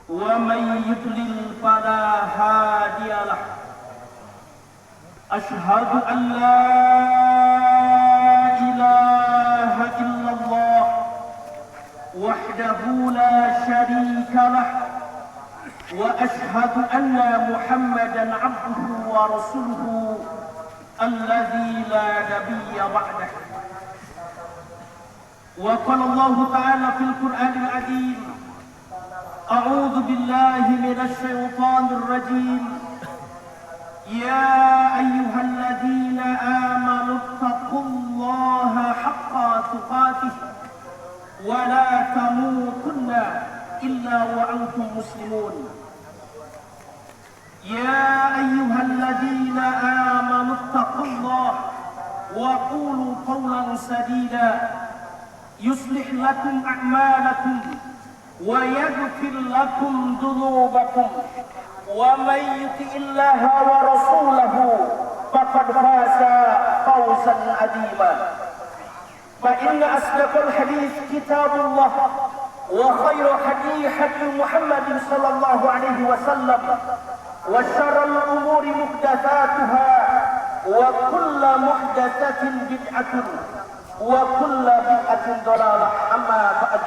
ومن يضلل فلا هادي له. أشهد أن لا إله إلا الله وحده لا شريك له، وأشهد أن محمدا عبده ورسوله الذي لا نبي بعده. وقال الله تعالى في القرآن العظيم: أعوذ بالله من الشيطان الرجيم. يا أيها الذين آمنوا اتقوا الله حق تقاته ولا تموتن إلا وأنتم مسلمون. يا أيها الذين آمنوا اتقوا الله وقولوا قولا سديدا يصلح لكم أعمالكم ويغفر لكم ذنوبكم، ومن يطع الله ورسوله فقد فاز فوزا عظيما. فإن أصدق الحديث كتاب الله، وخير حديث محمد صلى الله عليه وسلم، وشر الأمور محدثاتها، وكل محدثة بدعة، وكل بدعة ضلالة. أما بعد،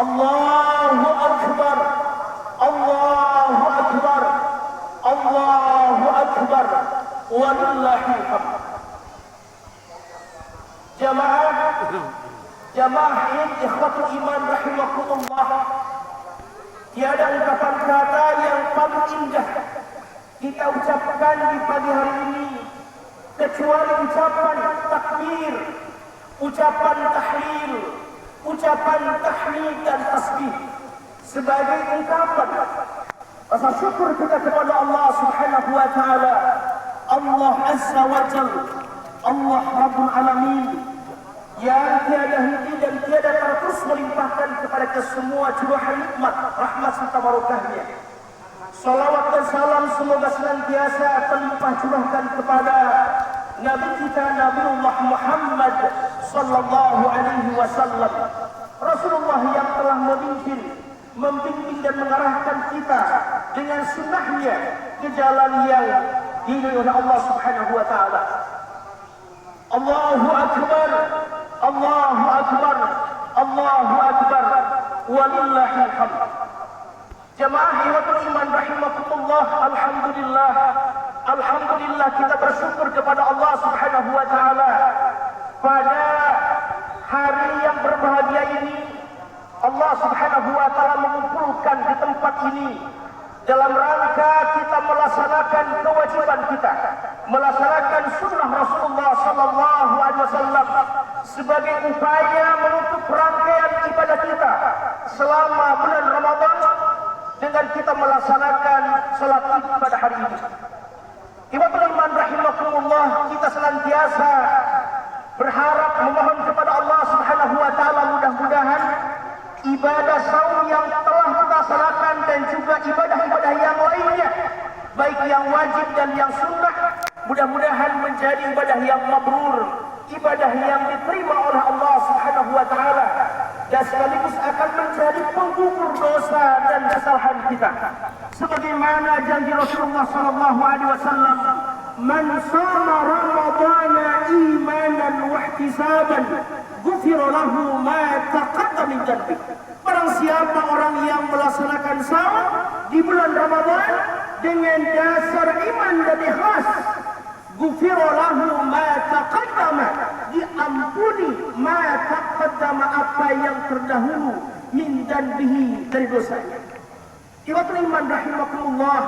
الله أكبر الله أكبر الله أكبر ولله الحمد. Jamaah ikhwatul iman rahimakumullah, tiada ungkapan kata yang paling indah kita ucapkan di pagi hari ini kecuali ucapan takbir, ucapan tahlil, ucapan tahmid dan tasbih sebagai ungkapan rasa syukur kita kepada Allah Subhanahu wa taala, Allah Azza wa Jalla, Allah Rabbul Alamin, yang tiada henti dan tiada terus melimpahkan kepada kita semua curahan nikmat, rahmat serta barokahnya. Salawat dan salam semoga senantiasa terlimpah curahkan kepada Nabi kita Nabiullah Muhammad sallallahu alaihi wasallam, Rasulullah yang telah membimbing dan mengarahkan kita dengan sunnahnya ke jalan yang diridhoi oleh Allah Subhanahu wa taala. Allahu akbar Allahu akbar Allahu akbar walillahil hamd. Jamaah ikhwatul iman rahimakumullah, alhamdulillah kita bersyukur kepada Allah Subhanahu wa taala pada hari yang berbahagia ini. Allah Subhanahu wa taala mengumpulkan di tempat ini dalam rangka kita melaksanakan kewajiban kita, melaksanakan sunnah Rasulullah sallallahu alaihi wasallam sebagai upaya menutup rangkaian ibadah kita selama bulan Ramadan dengan kita melaksanakan salat Id pada hari ini. Ikhwatul iman rahimakumullah, kita senantiasa berharap memohon kepada Allah Subhanahu wa taala mudah-mudahan ibadah saum yang telah kita laksanakan dan juga ibadah-ibadah yang lainnya, baik yang wajib dan yang sunnah, mudah-mudahan menjadi ibadah yang mabrur, ibadah yang diterima oleh Allah Subhanahu wa taala, dan sekaligus akan menjadi penggugur dosa dan kesalahan kita. Sebagaimana janji Rasulullah sallallahu alaihi wasallam, "Man shama Ramadhana imanan wa ihtisaban, ghufira lahu ma taqaddama min dhanbi." Barang siapa orang yang melaksanakan saum di bulan Ramadan dengan dasar iman dan ikhlas, ghufira lahu ma taqaddama, diampuni ma taqaddama, apa yang terdahulu, min dhanbihi, dari dosanya. Ikhwatul iman rahimakumullah,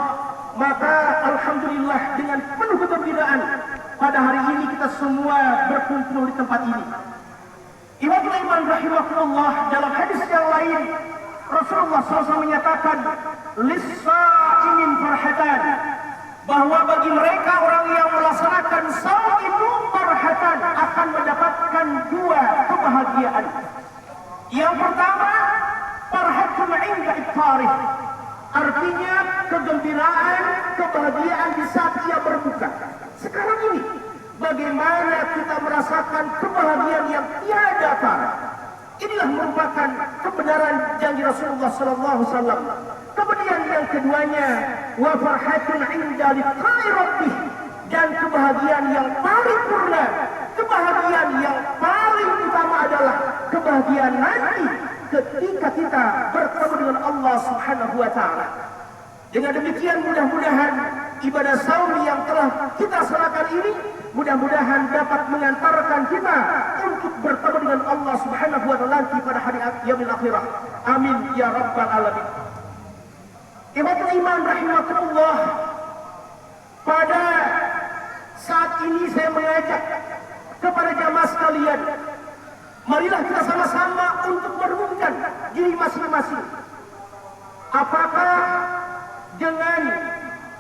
maka alhamdulillah dengan penuh kegembiraan pada hari ini kita semua berkumpul di tempat ini. Ikhwatul iman rahimakumullah, dalam hadis yang lain Rasulullah SAW menyatakan, lis-sha'imin farhatan, bahwa bagi mereka orang yang melaksanakan saum itu farhatan, akan mendapatkan dua kebahagiaan. Yang pertama, farhatun 'inda iftarih, artinya kegembiraan, kebahagiaan di saat ia berbuka. Sekarang ini bagaimana kita merasakan kebahagiaan yang tiada tara Inilah merupakan kebenaran janji Rasulullah sallallahu alaihi wasallam. Kemudian yang keduanya, wa farhatun 'inda liqa'i rabbih, dan kebahagiaan yang paripurna, kebahagiaan yang paling utama adalah kebahagiaan nanti ketika kita bertemu dengan Allah Subhanahu wa taala. Dengan demikian mudah-mudahan ibadah saum yang telah kita laksanakan ini mudah-mudahan dapat mengantarkan kita untuk bertemu dengan Allah Subhanahu wa taala nanti pada hari yaumil akhirah. Amin ya rabbal alamin. Ikhwatul iman rahimakumullah, pada saat ini saya mengajak kepada jamaah sekalian, marilah kita sama-sama untuk merenungkan diri masing-masing. Apakah dengan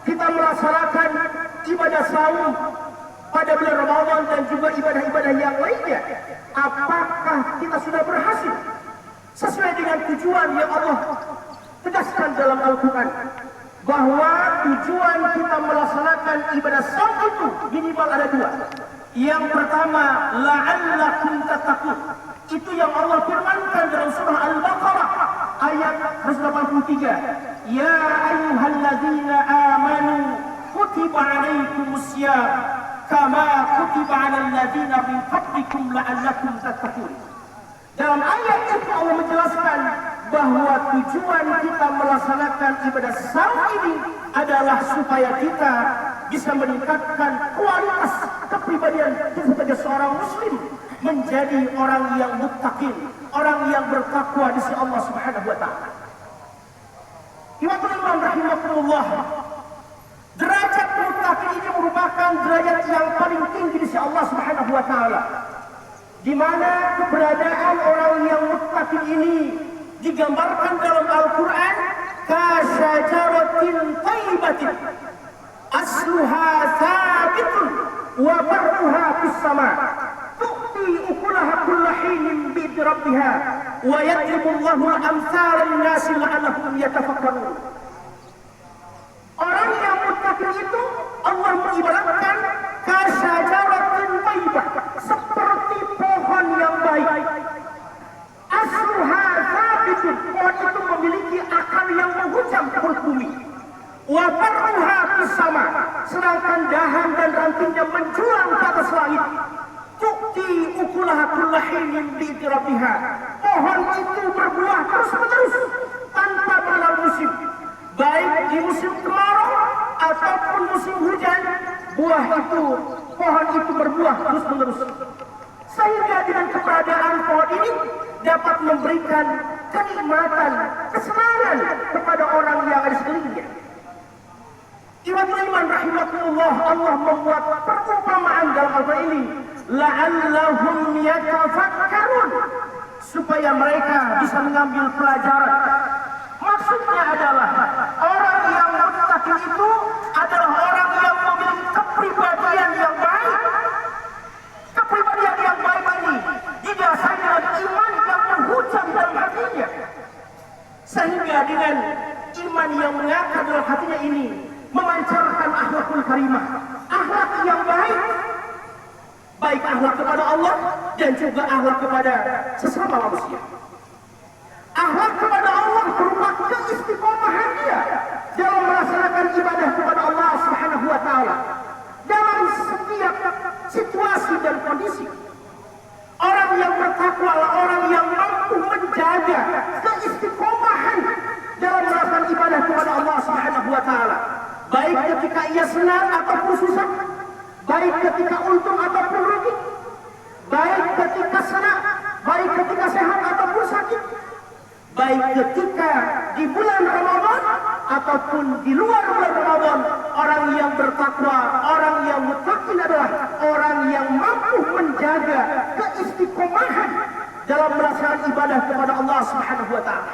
kita melaksanakan ibadah saum pada bulan Ramadan dan juga ibadah-ibadah yang lainnya, apakah kita sudah berhasil sesuai dengan tujuan yang Allah tegaskan dalam Al-Quran, bahwa tujuan kita melaksanakan ibadah saum itu minimal ada dua. Yang pertama, la'allakum tattaqun. Itu yang Allah firmankan dalam surah Al-Baqarah ayat 183. Ya ayyuhalladzina amanu kutiba alaikumussyam kama kutiba alal ladzina min qablikum la'allakum tattaqun. Dalam ayat itu Allah menjelaskan bahwa tujuan kita melaksanakan ibadah saum ini adalah supaya kita bisa meningkatkan kualitas kepribadian kita sebagai seorang muslim, menjadi orang yang muttaqin, orang yang bertakwa di sisi Allah Subhanahu wa taala. Ikhwatul iman rahimakumullah, derajat muttaqin ini merupakan derajat yang paling tinggi di sisi Allah Subhanahu wa taala, di mana keberadaan orang yang muttaqin ini digambarkan dalam Al-Quran kasyajaratin thayyibatin asluha thabitun wa far'uha fis sama tu'ti ukulaha kulla hinin bi'idni rabbiha wa yadribu Allahu al-amsala lin-nasi la'allahum yatafakkarun. Orang yang muttaqin itu Allah mengibaratkan kasyajaratin thayyibah, seperti pohon yang baik. Asluha thabitun, pohon itu memiliki akar yang menghujam ke perut bumi. Wa far'uha fis sama, sedangkan dahan dan rantingnya menjulang ke atas langit. Tu'ti ukulaha kulla hinin bi'idni rabbiha, pohon itu berbuah terus-menerus tanpa mengenal musim, baik di musim kemarau ataupun musim hujan. Buah itu, pohon itu berbuah terus-menerus, sehingga dengan keberadaan pohon ini dapat memberikan kenikmatan, kesenangan kepada orang yang ada di sekelilingnya. Ikhwatul iman rahimakumullah, Allah membuat perumpamaan dalam Al-Quran ini, la'allahum yatafakkarun, supaya mereka bisa mengambil pelajaran. Maksudnya adalah orang yang muttaqin itu adalah orang yang memiliki kepribadian yang baik. Kepribadian yang baik ini didasari dengan iman yang menghujam dalam hatinya, sehingga dengan iman yang mengakar dalam hatinya ini memancarkan akhlakul karimah, akhlak yang baik, baik akhlak kepada Allah dan juga akhlak kepada sesama manusia. Akhlak kepada Allah berupa keistiqomahan dia dalam melaksanakan ibadah kepada Allah Subhanahu wa taala dalam setiap situasi dan kondisi. Orang yang bertakwa adalah orang yang mampu menjaga keistiqomahan dalam melakukan ibadah kepada Allah Subhanahu wa taala, baik ketika ia senang ataupun susah, baik ketika untung ataupun rugi, baik ketika senang, baik ketika sehat ataupun sakit, baik ketika di bulan Ramadan ataupun di luar bulan Ramadan. Orang yang bertakwa, orang yang muttaqin adalah orang yang mampu menjaga keistiqomahan dalam melaksanakan ibadah kepada Allah Subhanahu wa taala.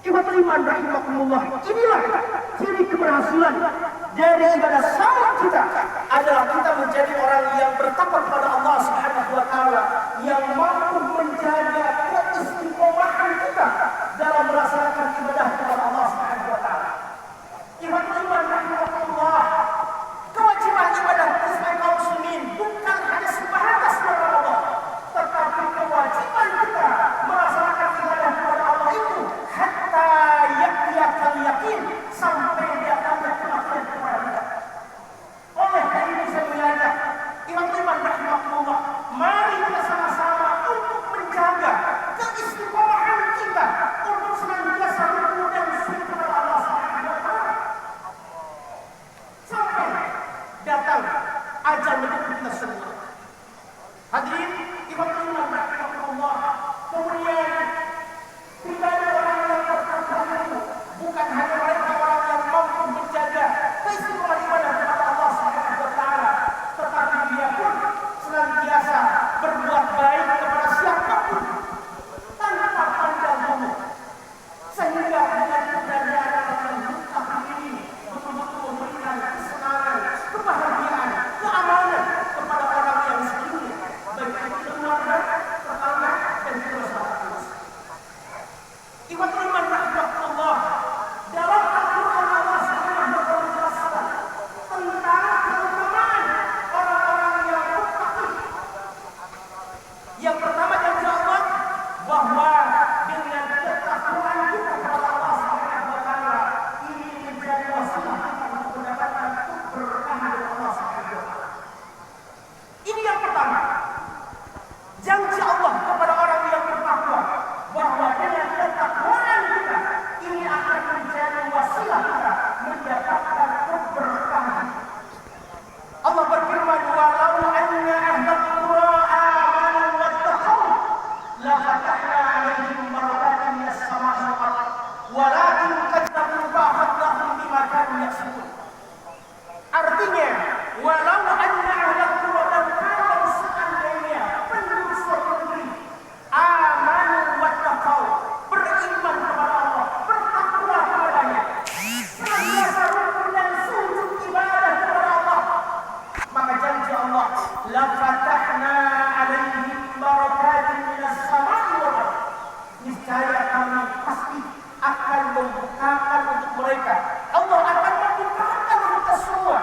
Ikhwatul iman rahimakumullah, inilah ciri keberhasilan dari ibadah saum kita, adalah kita menjadi orang yang bertakwa kepada Allah Subhanahu wa taala, yang mampu menjaga keistiqomahan kita dalam melaksanakan ibadah kepada Allah Subhanahu wa taala. Ikhwatul iman rahimakumullah, kewajiban ibadah sebagai kaum muslimin bukan hanya sebatas Ramadan, tetapi kewajiban kita akan membukakan untuk mereka. Allah akan membukakan untuk kita semua.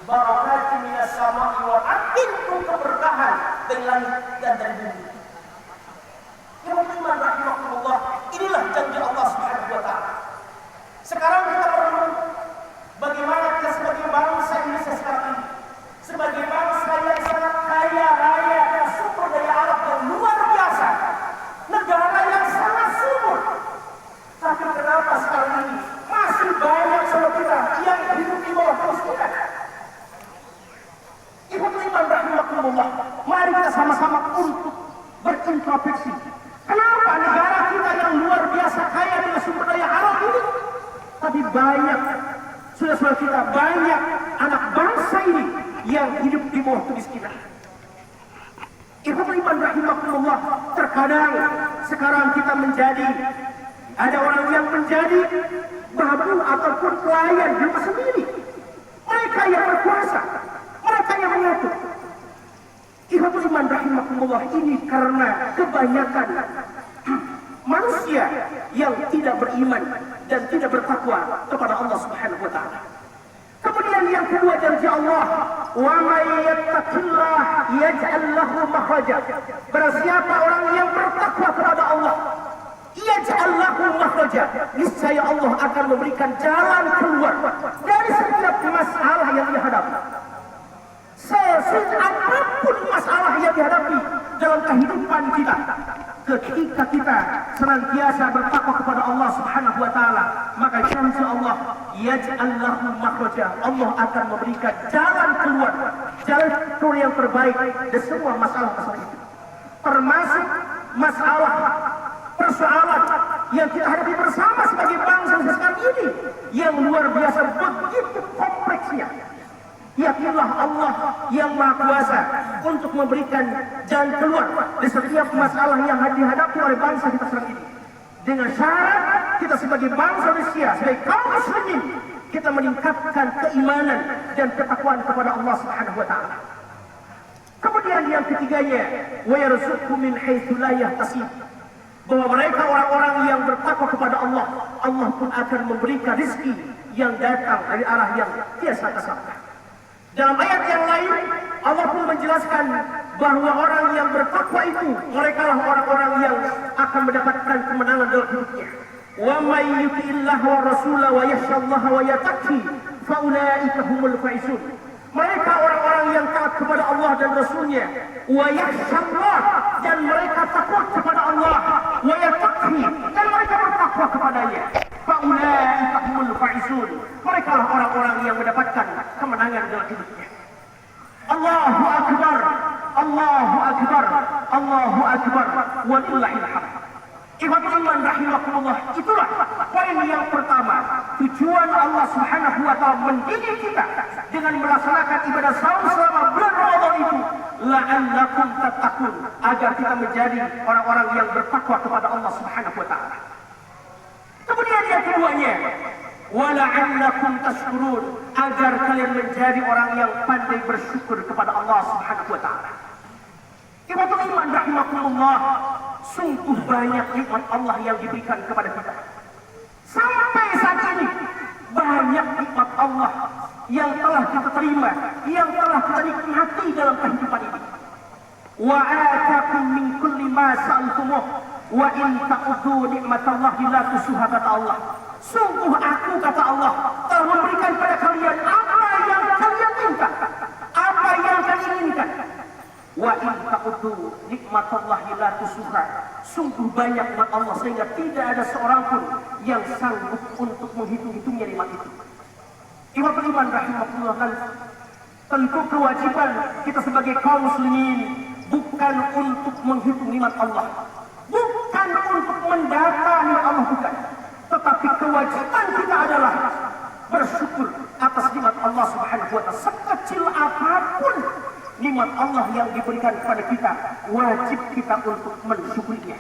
Barakati minas sama'i wal ardi, keberkahan dari langit dan dari bumi. Teman-teman rahimahullah, inilah janji Allah Subhanahu wa taala. Sekarang kita perlu bagaimana kita sebagai bangsa Indonesia sekarang ini, sebagai bangsa yang sangat kaya raya dan sumber daya alam yang luar biasa, negara yang sangat subur. Tapi kenapa sekarang ini masih banyak saudara kita yang hidup di bawah kemiskinan? Ikhwan rahimahullah, mari kita sama-sama untuk berintrospeksi. Kenapa negara kita yang luar biasa kaya dengan sumber daya alam ini, tapi banyak saudara-saudara kita, banyak anak bangsa ini yang hidup di bawah kemiskinan? Ikhwan rahimahullah, terkadang sekarang kita menjadi, ada orang yang menjadi babu ataupun pelayan di rumah sendiri. Mereka yang berkuasa, mereka yang mengatur. Ikhwan rahimahullah, ini karena kebanyakan manusia yang tidak beriman dan tidak bertakwa kepada Allah Subhanahu wa taala. Kemudian yang kedua janji Allah, wa may yattaqillah yaj'al lahu makhraja. Bersiapa orang yang bertakwa kepada Allah, yaj'al lahu makhraja, niscaya Allah akan memberikan jalan keluar dari setiap masalah yang dihadapi. Sesulit apapun masalah yang dihadapi dalam kehidupan kita, ketika kita senantiasa bertakwa kepada Allah Subhanahu wa taala, maka janji Allah, yaj'al lahu makhraja, Allah akan memberikan jalan keluar yang terbaik dari semua masalah-masalah itu. Termasuk masalah persoalan yang kita hadapi bersama sebagai bangsa sekarang ini yang luar biasa begitu kompleksnya. Yakinlah Allah yang Maha Kuasa untuk memberikan jalan keluar di setiap masalah yang dihadapi oleh bangsa kita sekarang ini. Dengan syarat kita sebagai bangsa Indonesia, sebagai kaum muslimin, kita meningkatkan keimanan dan ketakwaan kepada Allah Subhanahu wa taala. Kemudian yang ketiganya, wa yarzuqhu min haitsu la yahtasib. Bahwa mereka orang-orang yang bertakwa kepada Allah, Allah pun akan memberikan rezeki yang datang dari arah yang tidak sangka-sangka. Dalam ayat yang lain, Allah pun menjelaskan bahwa orang yang bertakwa itu, mereka lah orang-orang yang akan mendapatkan kemenangan dalam hidupnya. Wa may yuti'illah wa rasulahu wa yakhshallaha wa yattaqi fa ulaika humul faizun. Mereka orang-orang yang taat kepada Allah dan Rasulnya, wa yakhshallah, dan mereka takut kepada Allah, wa yattaqi, dan mereka bertakwa kepadanya. Faulaika humul faizun. Mereka lah orang-orang yang mendapatkan kemenangan dalam hidupnya. Allahu akbar, Allahu akbar, Allahu akbar, walillahil hamd. Ikhwan rahimahullah, itulah poin yang pertama. Tujuan Allah Subhanahu wa taala mendidik kita dengan melaksanakan ibadah saum selama bulan Ramadan itu, la'allakum tattaqun, agar kita menjadi orang-orang yang bertakwa kepada Allah Subhanahu wa taala. Kemudian yang keduanya, wala'allakum tashkurun, agar kalian menjadi orang yang pandai bersyukur kepada Allah Subhanahu wa taala. Ikhwan rahimahullah, sungguh banyak nikmat Allah yang diberikan kepada kita. Sampai saat ini banyak nikmat Allah yang telah kita terima, yang telah kita nikmati dalam kehidupan ini. Wa atakum min kulli ma sa'altumuh wa in ta'udhu nikmatallahi la tusuha, kata Allah. Sungguh aku, kata Allah, telah memberikan kepada kalian apa yang kalian minta, apa yang kalian inginkan. Wa in ta'udhu nikmatallahi la tusuha, sungguh banyak nikmat Allah sehingga tidak ada seorang pun yang sanggup untuk menghitung-hitungnya nikmat itu. Ikhwan rahimahullah, tentu kewajiban kita sebagai kaum muslimin bukan untuk menghitung nikmat Allah, bukan untuk mendata nikmat Allah, bukan. Tetapi kewajiban kita adalah bersyukur atas nikmat Allah Subhanahu wa taala. Sekecil apapun nikmat Allah yang diberikan kepada kita, wajib kita untuk mensyukurinya.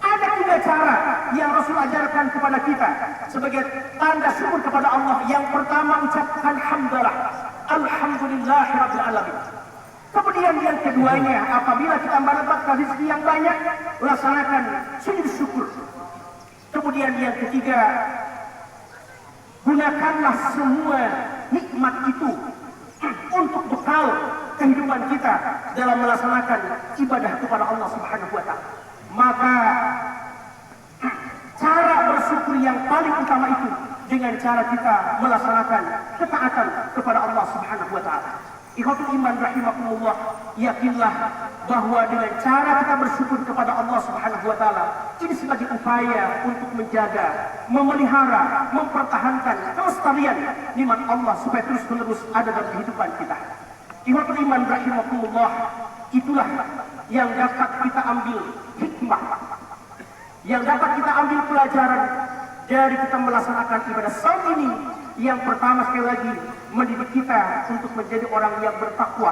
Ada tiga cara yang Rasul ajarkan kepada kita sebagai tanda syukur kepada Allah. Yang pertama, ucapkan hamdalah, alhamdulillahirabbil alamin. Kemudian yang keduanya, apabila kita mendapatkan rezeki yang banyak, laksanakan sujud syukur. Kemudian yang ketiga, gunakanlah semua nikmat itu untuk bekal kehidupan kita dalam melaksanakan ibadah kepada Allah Subhanahu wa taala. Maka cara bersyukur yang paling utama itu dengan cara kita melaksanakan ketaatan kepada Allah Subhanahu wa taala. Ikhwatul iman rahimakumullah, yakinlah bahwa dengan cara kita bersyukur kepada Allah Subhanahu wa taala ini sebagai upaya untuk menjaga, memelihara, mempertahankan kelestarian nikmat Allah supaya terus-menerus ada dalam kehidupan kita. Ikhwatul iman rahimakumullah, itulah yang dapat kita ambil hikmah, yang dapat kita ambil pelajaran dari kita melaksanakan ibadah saum ini. Yang pertama, sekali lagi, mendidik kita untuk menjadi orang yang bertakwa,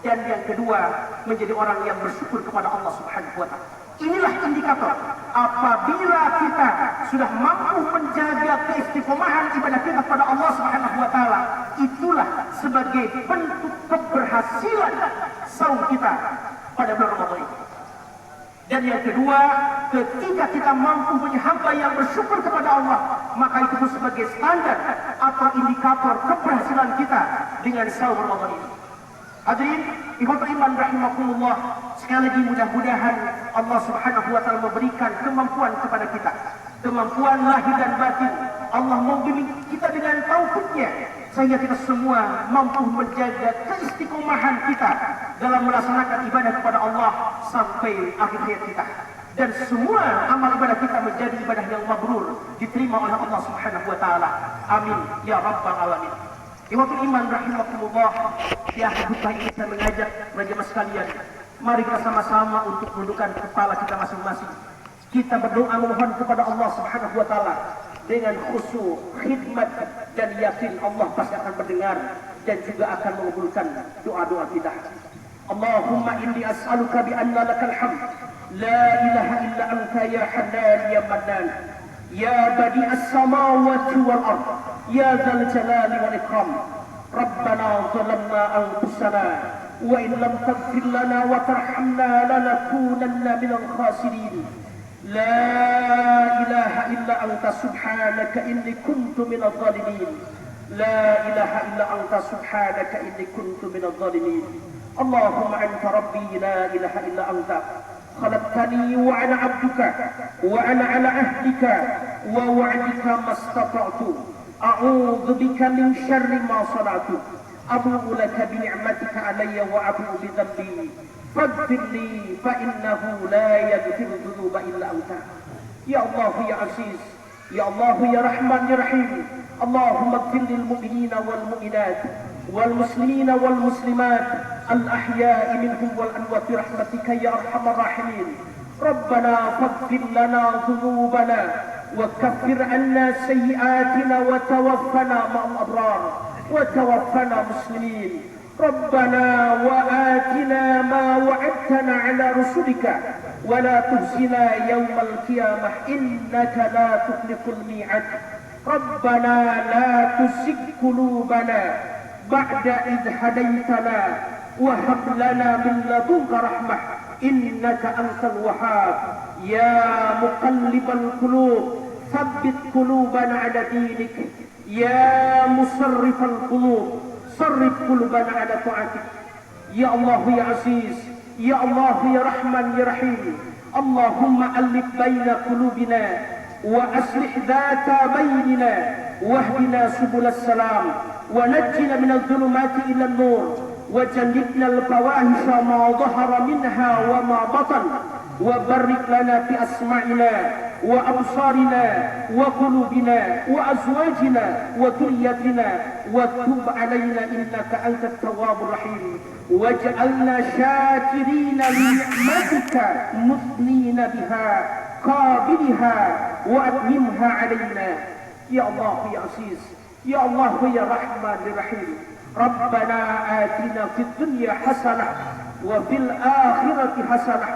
dan yang kedua, menjadi orang yang bersyukur kepada Allah Subhanahu wa taala. Inilah indikator apabila kita sudah mampu menjaga keistiqomahan ibadah kita kepada Allah Subhanahu wa taala, itulah sebagai bentuk keberhasilan saum kita pada bulan Ramadan ini. Dan yang kedua, ketika kita mampu menjadi hamba yang bersyukur kepada Allah, maka itu sebagai standar atau indikator keberhasilan kita dengan saum Ramadan ini. Hadirin, ikhwatul iman rahimakumullah, sekali lagi mudah-mudahan Allah Subhanahu wa taala memberikan kemampuan kepada kita, kemampuan lahir dan batin. Allah membimbing kita dengan taufiknya sehingga kita semua mampu menjaga keistiqomahan kita dalam melaksanakan ibadah kepada Allah sampai akhir hayat kita. Dan semua amal ibadah kita menjadi ibadah yang mabrur, diterima oleh Allah Subhanahu wa taala. Amin ya rabbal alamin. Ikhwatul iman rahimakumullah, di akhir khutbah ini saya mengajak jemaah sekalian, mari kita sama-sama untuk menundukkan kepala kita masing-masing. Kita berdoa memohon kepada Allah Subhanahu wa taala dengan khusyuk, khidmat, dan yakin Allah pasti akan mendengar dan juga akan mengabulkan doa-doa kita. Allahumma inni as'aluka bi anna lakal hamd, la ilaha illa anta ya Hannan ya Mannan, ya badi'as samawati wal ard, ya dzal jalali wal ikram. Rabbana zalamna anfusana wa in lam taghfir lana wa tarhamna lanakunanna minal khasirin. لا إله إلا أنت سبحانك إني كنت من الظالمين. لا إله إلا أنت سبحانك إني كنت من الظالمين. اللهم أنت ربي لا إله إلا أنت خلقتني وأنا عبدك وأنا على عهدك ووعدك ما استطعت أعوذ بك من شر ما صنعت أبوء لك بنعمتك علي وأبوء بذنبي فاغفر لي فإنه لا يغفر الذنوب إلا أنت. يا الله يا عزيز، يا الله يا رحمن يا رحيم، اللهم اغفر للمؤمنين والمؤمنات والمسلمين والمسلمات الأحياء منهم والأموات برحمتك يا أرحم الراحمين. ربنا فاغفر لنا ذنوبنا وكفر عنا سيئاتنا وتوفنا مع الأبرار وتوفنا مسلمين. ربنا وآتنا ما وعدتنا على رسلك ولا تخزنا يوم القيامة إنك لا تخلف الميعاد. ربنا لا تزغ قلوبنا بعد إذ هديتنا وهب لنا من لدنك رحمة إنك أنت الوهاب. يا مقلب القلوب ثبت قلوبنا على دينك. يا مصرف القلوب صرف قلوبنا على طاعتك. يا الله يا عزيز، يا الله يا رحمن يا رحيم، اللهم ألف بين قلوبنا وأصلح ذات بيننا واهدنا سبل السلام ونجنا من الظلمات إلى النور وجنبنا الفواحش ما ظهر منها وما بطن وبارك لنا في أسماعنا وأبصارنا وقلوبنا وأزواجنا وذريتنا وتب علينا إنك أنت التواب الرحيم واجعلنا شاكرين لنعمتك مثنين بها قابلها وأتممها علينا. يا الله يا عزيز، يا الله يا رحمن الرحيم، ربنا آتنا في الدنيا حسنة وفي الآخرة حسنة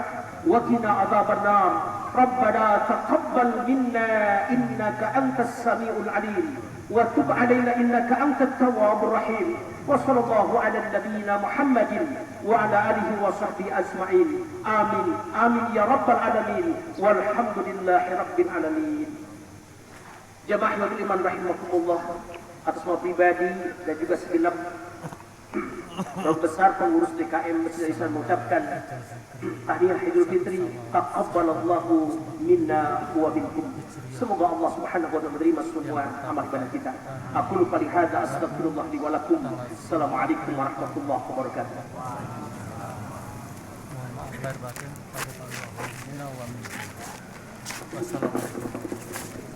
وقنا عذاب النار. ربنا تقبل منا إنك أنت السميع العليم وتب علينا إنك أنت التواب الرحيم. وصلى الله على نبينا محمد وعلى آله وصحبه أجمعين. آمين آمين يا رب العالمين والحمد لله رب العالمين. Jamaah yang beriman rahimakumullah, atas nama pribadi dan juga segenap Rob besar pengurus DKM Masjid Al-Ihsan mengucapkan tahniah Idul Fitri, taqabbalallahu minna wa minkum. Semoga Allah Subhanahu wa taala menerima semua amal ibadah kita. Aku lupa lihada astagfirullah li wa lakum. Assalamualaikum warahmatullahi wabarakatuh. Wassalamualaikum.